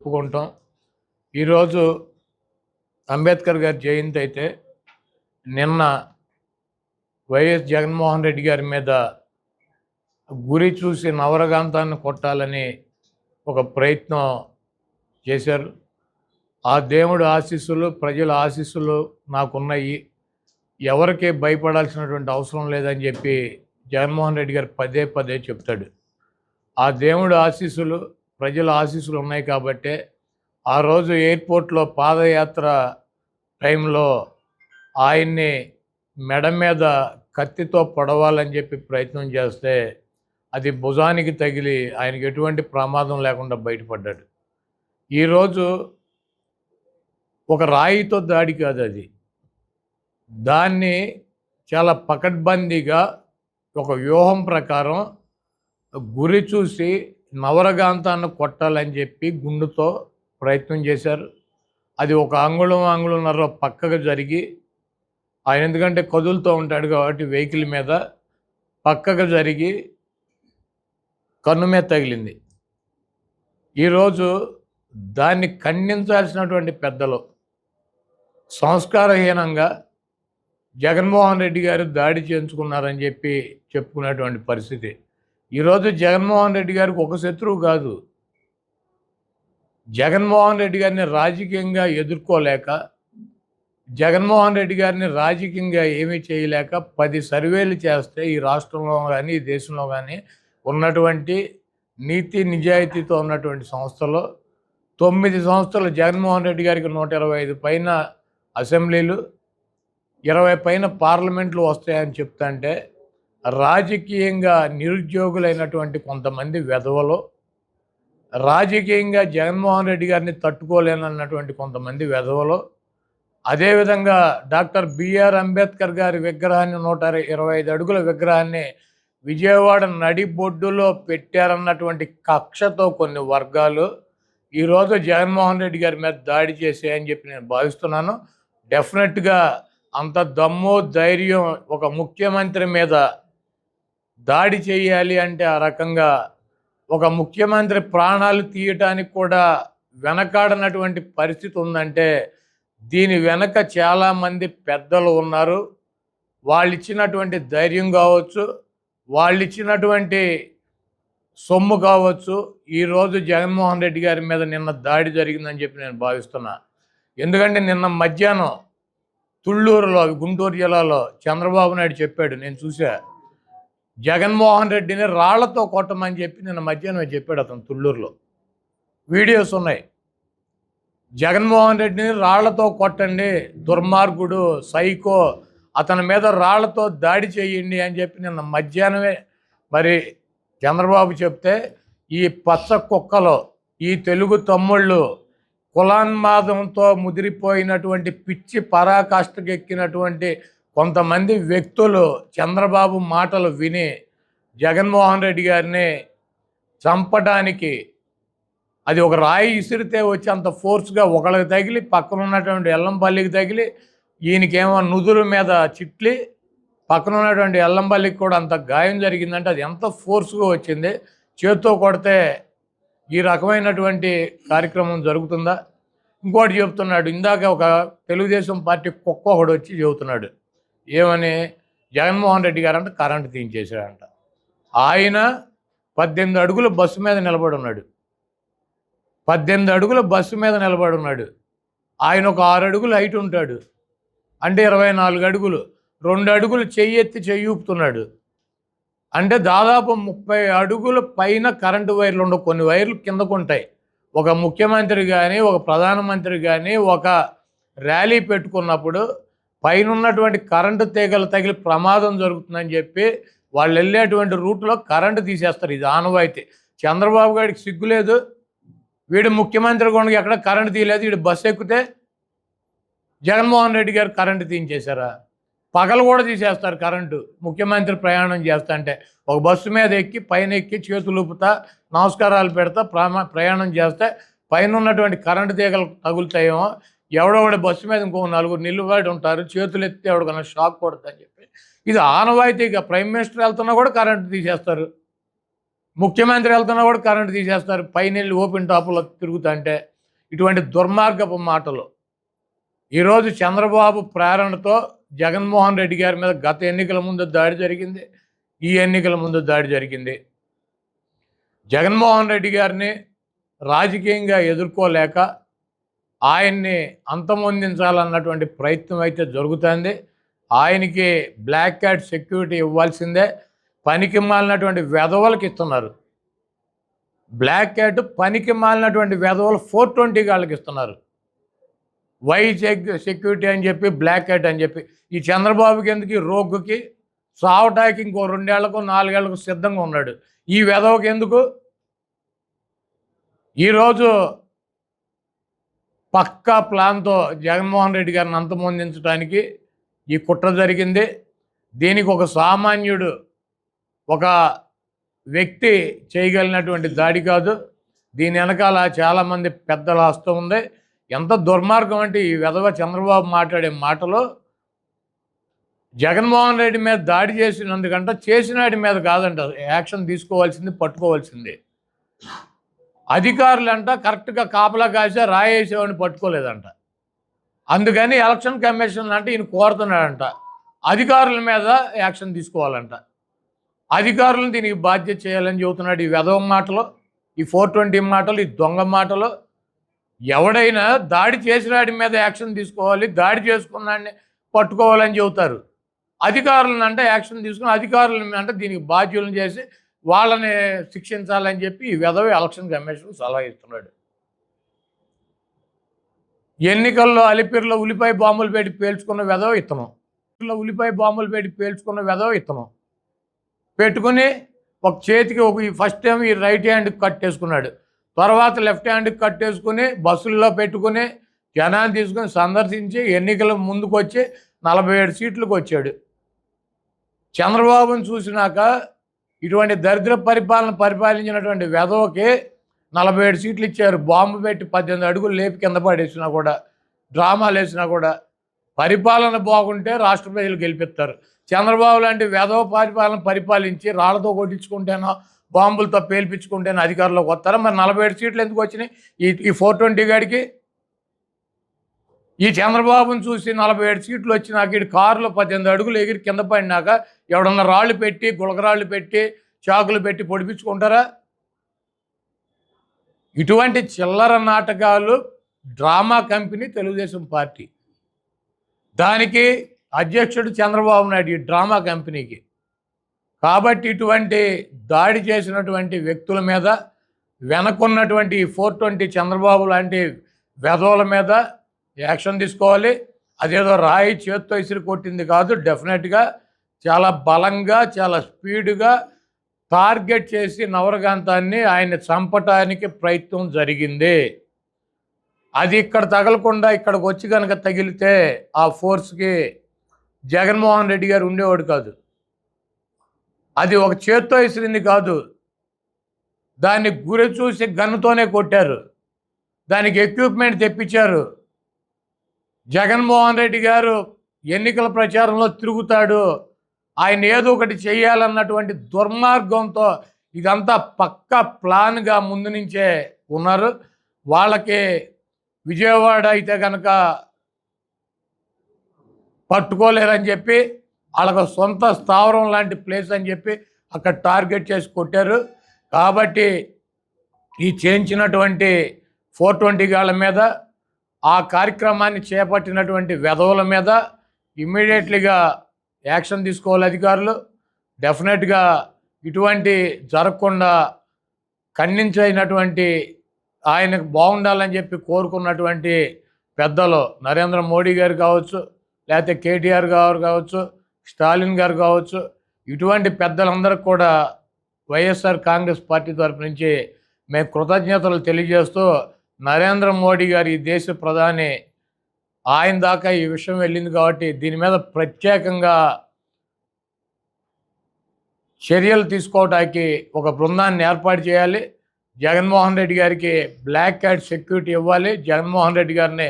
ఒప్పుకుంటాం. ఈరోజు అంబేద్కర్ గారి జయంతి అయితే నిన్న వైఎస్ జగన్మోహన్ రెడ్డి గారి మీద గురి చూసి నవరగాంతాన్ని కొట్టాలని ఒక ప్రయత్నం చేశారు. ఆ దేవుడు ఆశీస్సులు, ప్రజల ఆశీస్సులు నాకున్నాయి, ఎవరికి భయపడాల్సినటువంటి అవసరం లేదని చెప్పి జగన్మోహన్ రెడ్డి గారు పదే పదే చెప్తాడు. ఆ దేవుడు ఆశీస్సులు, ప్రజల ఆశీస్సులు ఉన్నాయి కాబట్టే ఆ రోజు ఎయిర్పోర్ట్లో పాదయాత్ర టైంలో ఆయన్ని మెడ మీద కత్తితో పొడవాలని చెప్పి ప్రయత్నం చేస్తే అది భుజానికి తగిలి ఆయనకి ఎటువంటి ప్రమాదం లేకుండా బయటపడ్డాడు. ఈరోజు ఒక రాయితో దాడి కాదు అది, దాన్ని చాలా పకడ్బందీగా ఒక వ్యూహం ప్రకారం గురి చూసి నవరగాంతాన్ని కొట్టాలని చెప్పి గుండుతో ప్రయత్నం చేశారు. అది ఒక అంగుళంన్నర పక్కకు జరిగి, ఆయన ఎందుకంటే కదులుతూ ఉంటాడు కాబట్టి వెహికల్ మీద పక్కకు జరిగి కన్ను మీద తగిలింది. ఈరోజు దాన్ని ఖండించాల్సినటువంటి పెద్దలు సంస్కారహీనంగా జగన్మోహన్ రెడ్డి గారు దాడి చేయించుకున్నారని చెప్పి చెప్పుకునేటువంటి పరిస్థితి. ఈరోజు జగన్మోహన్ రెడ్డి గారికి ఒక శత్రువు కాదు, జగన్మోహన్ రెడ్డి గారిని రాజకీయంగా ఎదుర్కోలేక, జగన్మోహన్ రెడ్డి గారిని రాజకీయంగా ఏమీ చేయలేక 10 సర్వేలు చేస్తే ఈ రాష్ట్రంలో కానీ ఈ దేశంలో కానీ ఉన్నటువంటి నీతి నిజాయితీతో ఉన్నటువంటి సంస్థలో 9 సంస్థలు జగన్మోహన్ రెడ్డి గారికి 125 పైన అసెంబ్లీలు, 20 పైన పార్లమెంట్లు వస్తాయని చెప్తుంటే రాజకీయంగా నిరుద్యోగులైనటువంటి కొంతమంది వెధవలు, రాజకీయంగా జగన్మోహన్ రెడ్డి గారిని తట్టుకోలేనన్నటువంటి కొంతమంది వెధవలు, అదేవిధంగా డాక్టర్ బిఆర్ అంబేద్కర్ గారి విగ్రహాన్ని 125 అడుగుల విగ్రహాన్ని విజయవాడ నడిబొడ్డులో పెట్టారన్నటువంటి కక్షతో కొన్ని వర్గాలు ఈరోజు జగన్మోహన్ రెడ్డి గారి మీద దాడి చేసాయని చెప్పి నేను భావిస్తున్నాను. డెఫినెట్గా అంత దమ్ము ధైర్యం ఒక ముఖ్యమంత్రి మీద దాడి చేయాలి అంటే ఆ రకంగా ఒక ముఖ్యమంత్రి ప్రాణాలు తీయటానికి కూడా వెనకాడనటువంటి పరిస్థితి ఉందంటే దీని వెనక చాలామంది పెద్దలు ఉన్నారు. వాళ్ళు ఇచ్చినటువంటి ధైర్యం కావచ్చు, వాళ్ళు ఇచ్చినటువంటి సొమ్ము కావచ్చు, ఈరోజు జగన్మోహన్ రెడ్డి గారి మీద నిన్న దాడి జరిగిందని చెప్పి నేను భావిస్తున్నా. ఎందుకంటే నిన్న మధ్యాహ్నం తుళ్ళూరులో, గుంటూరు జిల్లాలో చంద్రబాబు నాయుడు చెప్పాడు, నేను చూసా, జగన్మోహన్ రెడ్డిని రాళ్లతో కొట్టమని చెప్పి నిన్న మధ్యాహ్నం చెప్పాడు అతను. తుళ్ళూరులో వీడియోస్ ఉన్నాయి. జగన్మోహన్ రెడ్డిని రాళ్లతో కొట్టండి, దుర్మార్గుడు, సైకో, అతని మీద రాళ్లతో దాడి చేయండి అని చెప్పి నిన్న మధ్యాహ్నమే మరి చంద్రబాబు చెప్తే ఈ పచ్చ కుక్కలో ఈ తెలుగు తమ్ముళ్ళు కులాన్మాదంతో ముదిరిపోయినటువంటి పిచ్చి పరాకాష్ఠకెక్కినటువంటి కొంతమంది వ్యక్తులు చంద్రబాబు మాటలు విని జగన్మోహన్ రెడ్డి గారిని చంపడానికి అది ఒక రాయి ఇసిరితే వచ్చి అంత ఫోర్స్గా ఒకళ్ళకి తగిలి పక్కన ఉన్నటువంటి ఎల్లంపల్లికి తగిలి, ఈయనకేమో నుదురు మీద చిట్లి పక్కన ఉన్నటువంటి ఎల్లంపల్లికి కూడా అంత గాయం జరిగిందంటే అది ఎంత ఫోర్స్గా వచ్చింది. చేత్తో కొడితే ఈ రకమైనటువంటి కార్యక్రమం జరుగుతుందా? ఇంకోటి చెబుతున్నాడు, ఇందాక ఒక తెలుగుదేశం పార్టీ కుక్క ఒకడు వచ్చి చెబుతున్నాడు, ఏమని, జగన్మోహన్ రెడ్డి గారు అంటే కరెంటు తీయించేశాడంట. ఆయన 18 అడుగుల బస్సు మీద నిలబడి ఉన్నాడు, 18 అడుగుల బస్సు మీద నిలబడి ఉన్నాడు. ఆయన ఒక 6 అడుగులు హైట్ ఉంటాడు, అంటే 24 అడుగులు, 2 అడుగులు చెయ్యి ఎత్తి చెయ్యి ఊపుతున్నాడు. అంటే దాదాపు 30 అడుగుల పైన కరెంటు వైర్లు ఉండవు, కొన్ని వైర్లు కిందకు ఉంటాయి. ఒక ముఖ్యమంత్రి కానీ ఒక ప్రధానమంత్రి కానీ ఒక ర్యాలీ పెట్టుకున్నప్పుడు పైన ఉన్నటువంటి కరెంటు తీగలు తగిలి ప్రమాదం జరుగుతుందని చెప్పి వాళ్ళు వెళ్ళేటువంటి రూట్లో కరెంటు తీసేస్తారు. ఇది ఆనవాయితీ. చంద్రబాబు గారికి సిగ్గులేదు, వీడు ముఖ్యమంత్రి కూడా ఎక్కడ కరెంటు తీయలేదు, వీడు బస్సు ఎక్కితే జగన్మోహన్ రెడ్డి గారు కరెంటు తీయించేశారా? పగలు కూడా తీసేస్తారు కరెంటు ముఖ్యమంత్రి ప్రయాణం చేస్తా అంటే. ఒక బస్సు మీద ఎక్కి పైన ఎక్కి చేతులు ఊపుతా నమస్కారాలు పెడతా ప్రయాణం చేస్తే పైన ఉన్నటువంటి కరెంటు తీగలు తగులుతాయేమో, ఎవడొకటి బస్సు మీద ఇంకో 4 నిలుబడి ఉంటారు, చేతులు ఎత్తి ఎవడికన్నా షాక్ కొడతాని చెప్పి ఇది ఆనవాయితీగా. ప్రైమ్ మినిస్టర్ వెళ్తున్నా కూడా కరెంటు తీసేస్తారు, ముఖ్యమంత్రి వెళ్తున్నా కూడా కరెంటు తీసేస్తారు, పైన వెళ్ళి ఓపెన్ టాపులో తిరుగుతా అంటే. ఇటువంటి దుర్మార్గపు మాటలు. ఈరోజు చంద్రబాబు ప్రేరణతో జగన్మోహన్ రెడ్డి గారి మీద గత ఎన్నికల ముందు దాడి జరిగింది, ఈ ఎన్నికల ముందు దాడి జరిగింది. జగన్మోహన్ రెడ్డి గారిని రాజకీయంగా ఎదుర్కోలేక ఆయన్ని అంతమొందించాలన్నటువంటి ప్రయత్నం అయితే జరుగుతుంది. ఆయనకి బ్లాక్ క్యాట్ సెక్యూరిటీ ఇవ్వాల్సిందే. పనికి మాలినటువంటి వెధవలకు ఇస్తున్నారు. బ్లాక్ క్యాట్ పనికి మాలినటువంటి వెధవలు 420 వాళ్ళకి ఇస్తున్నారు. వై సెక్యూరిటీ అని చెప్పి, బ్లాక్ క్యాట్ అని చెప్పి. ఈ చంద్రబాబుకి ఎందుకు, ఈ రోగ్గుకి సావటానికి ఇంకో 2 ఏళ్లకు 4 ఏళ్లకు సిద్ధంగా ఉన్నాడు. ఈ వెధవకి ఎందుకు? ఈరోజు పక్కా ప్లాన్తో జగన్మోహన్ రెడ్డి గారిని అంతమొందించడానికి ఈ కుట్ర జరిగింది. దీనికి ఒక సామాన్యుడు, ఒక వ్యక్తి చేయగలిగినటువంటి దాడి కాదు. దీని వెనకాల చాలామంది పెద్దల హస్తం ఉంది. ఎంత దుర్మార్గం అంటే ఈ వెధవ చంద్రబాబు మాట్లాడే మాటలు జగన్మోహన్ రెడ్డి మీద దాడి చేసినందుకంట, చేసినాడి మీద కాదంట యాక్షన్ తీసుకోవాల్సింది, పట్టుకోవాల్సింది. అధికారులంట కరెక్ట్గా కాపలా కాసే రాయేసేవాడిని పట్టుకోలేదంట. అందుకని ఎలక్షన్ కమిషన్ అంటే ఈయన కోరుతున్నాడంట అధికారుల మీద యాక్షన్ తీసుకోవాలంట. అధికారులను దీనికి బాధ్యత చేయాలని చెబుతున్నాడు. ఈ వెధవ మాటలు, ఈ 420 మాటలు, ఈ దొంగ మాటలు. ఎవడైనా దాడి చేసినాడి మీద యాక్షన్ తీసుకోవాలి, దాడి చేసుకున్నాడిని పట్టుకోవాలని చెబుతారు. అధికారులను అంటే యాక్షన్ తీసుకుని అధికారులను అంటే దీనికి బాధ్యులను చేసి వాళ్ళని శిక్షించాలని చెప్పి ఈ వెధవ ఎలక్షన్ కమిషన్ సలహా ఇస్తున్నాడు. ఎన్నికల్లో అలిపిరిలో ఉల్లిపాయ బాంబులు పెట్టి పేల్చుకున్న వెధవ ఇత్తనం. ఉల్లిపాయ బాంబులు పెట్టి పేల్చుకున్న వెధవ ఇత్తనం పెట్టుకుని ఒక చేతికి ఫస్ట్ టైం ఈ రైట్ హ్యాండ్కి కట్టేసుకున్నాడు. తర్వాత లెఫ్ట్ హ్యాండ్కి కట్టేసుకుని బస్సుల్లో పెట్టుకుని జనాన్ని తీసుకుని సందర్శించి ఎన్నికల ముందుకు వచ్చి 47 సీట్లకు వచ్చాడు. చంద్రబాబును చూసినాక ఇటువంటి దరిద్ర పరిపాలించినటువంటి వెధవకి 47 సీట్లు ఇచ్చారు. బాంబు పెట్టి 18 అడుగులు లేపి కింద పడేసినా కూడా, డ్రామాలు వేసినా కూడా. పరిపాలన బాగుంటే రాష్ట్ర ప్రజలు గెలిపిస్తారు. చంద్రబాబు లాంటి వెధవ పరిపాలించి రాళ్లతో కొట్టించుకుంటేనో బాంబులతో పేల్పించుకుంటేనో అధికారంలోకి వస్తారా? మరి 47 సీట్లు ఎందుకు వచ్చినాయి ఈ 420 గాడికి? ఈ చంద్రబాబును చూసి 47 సీట్లు వచ్చినాక ఇటు కారులో 18 అడుగులు ఎగిరి కింద పడినాక ఎవడన్నా రాళ్ళు పెట్టి, గులకరాళ్ళు పెట్టి, చాకులు పెట్టి పొడిపించుకుంటారా? ఇటువంటి చిల్లర నాటకాలు డ్రామా కంపెనీ తెలుగుదేశం పార్టీ. దానికి అధ్యక్షుడు చంద్రబాబు నాయుడు, ఈ డ్రామా కంపెనీకి. కాబట్టి ఇటువంటి దాడి చేసినటువంటి వ్యక్తుల మీద, వెనకున్నటువంటి 420 చంద్రబాబు లాంటి వెధవల మీద యాక్షన్ తీసుకోవాలి. అదేదో రాయి చేత్తో ఇసిరి కొట్టింది కాదు. డెఫినెట్గా చాలా బలంగా, చాలా స్పీడ్గా టార్గెట్ చేసి నవరకాంతాన్ని ఆయన చంపటానికి ప్రయత్నం జరిగింది. అది ఇక్కడ తగలకుండా ఇక్కడికి వచ్చి కనుక తగిలితే ఆ ఫోర్స్కి జగన్మోహన్ రెడ్డి గారు ఉండేవాడు కాదు. అది ఒక చేత్తో ఇసిరింది కాదు, దాన్ని గురి చూసి గన్నుతోనే కొట్టారు. దానికి ఎక్విప్మెంట్ తెప్పించారు. జగన్మోహన్ రెడ్డి గారు ఎన్నికల ప్రచారంలో తిరుగుతాడు, ఆయన ఏదో ఒకటి చేయాలన్నటువంటి దుర్మార్గంతో ఇదంతా పక్కా ప్లాన్గా ముందు నుంచే ఉన్నారు. వాళ్ళకి విజయవాడ అయితే కనుక పట్టుకోలేరని చెప్పి, వాళ్ళకు సొంత స్థావరం లాంటి ప్లేస్ అని చెప్పి అక్కడ టార్గెట్ చేసి కొట్టారు. కాబట్టి ఈ చేయించినటువంటి 420 గాళ్ళ మీద, ఆ కార్యక్రమాన్ని చేపట్టినటువంటి వెధవుల మీద ఇమ్మీడియట్లీగా యాక్షన్ తీసుకోవాలి అధికారులు. డెఫినెట్గా ఇటువంటి జరగకుండా ఖండించినటువంటి, ఆయనకు బాగుండాలని చెప్పి కోరుకున్నటువంటి పెద్దలు నరేంద్ర మోడీ గారు కావచ్చు, లేకపోతే కేటీఆర్ గారు కావచ్చు, స్టాలిన్ గారు కావచ్చు, ఇటువంటి పెద్దలందరికీ కూడా వైఎస్ఆర్ కాంగ్రెస్ పార్టీ తరపు నుంచి మేము కృతజ్ఞతలు తెలియజేస్తూ, నరేంద్ర మోడీ గారు ఈ దేశ ప్రధాని, ఆయన దాకా ఈ విషయం వెళ్ళింది కాబట్టి దీని మీద ప్రత్యేకంగా చర్యలు తీసుకోవడానికి ఒక బృందాన్ని ఏర్పాటు చేయాలి. జగన్మోహన్ రెడ్డి గారికి బ్లాక్ క్యాట్ సెక్యూరిటీ ఇవ్వాలి. జగన్మోహన్ రెడ్డి గారిని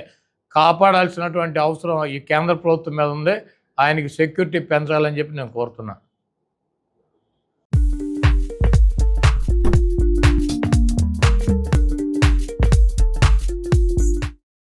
కాపాడాల్సినటువంటి అవసరం ఈ కేంద్ర ప్రభుత్వం మీద ఉంది. ఆయనకి సెక్యూరిటీ పెంచాలని చెప్పి నేను కోరుతున్నాను.